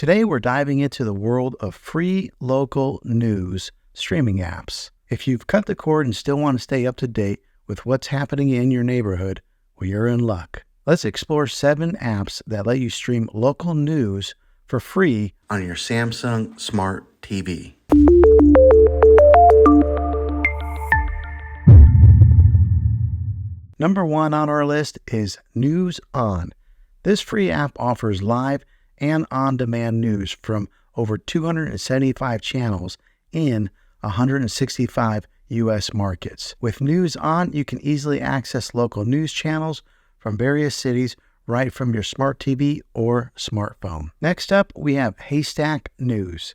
Today we're diving into the world of free local news streaming apps. If you've cut the cord and still want to stay up to date with what's happening in your neighborhood, well, you're in luck. Let's explore 7 apps that let you stream local news for free on your Samsung Smart TV. Number 1 on our list is News On. This free app offers live and on-demand news from over 275 channels in 165 U.S. markets. With News On, you can easily access local news channels from various cities right from your smart TV or smartphone. Next up, we have Haystack News.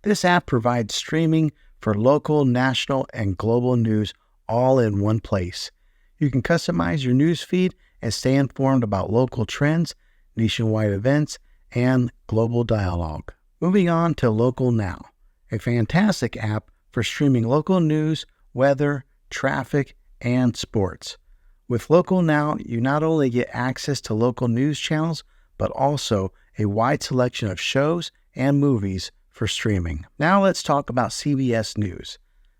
This app provides streaming for local, national, and global news all in one place. You can customize your news feed and stay informed about local trends, nationwide events, and global dialogue. Moving on to Local Now, a fantastic app for streaming local news, weather, traffic, and sports. With Local Now, you not only get access to local news channels, but also a wide selection of shows and movies for streaming. Now let's talk about CBS News.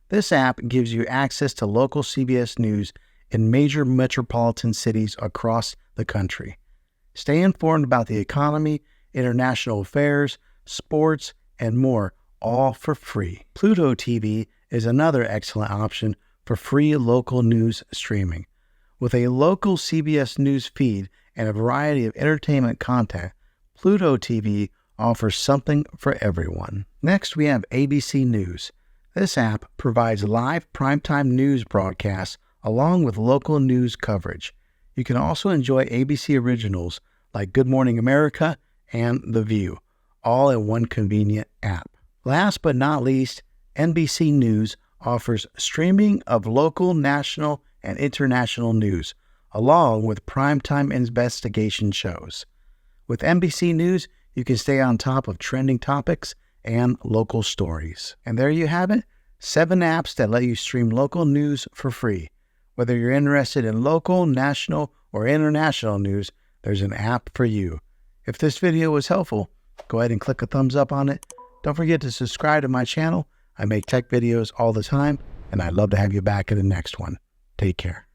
This app gives you access to local CBS News in major metropolitan cities across the country. Stay informed about the economy, international affairs, sports, and more, all for free. Pluto TV is another excellent option for free local news streaming. With a local CBS News feed and a variety of entertainment content, Pluto TV offers something for everyone. Next, we have ABC News. This app provides live primetime news broadcasts along with local news coverage. You can also enjoy ABC originals like Good Morning America and The View, all in one convenient app. Last but not least, NBC News offers streaming of local, national, and international news, along with primetime investigation shows. With NBC News, you can stay on top of trending topics and local stories. And there you have it, 7 apps that let you stream local news for free. Whether you're interested in local, national, or international news, there's an app for you. If this video was helpful, go ahead and click a thumbs up on it. Don't forget to subscribe to my channel. I make tech videos all the time, and I'd love to have you back in the next one. Take care.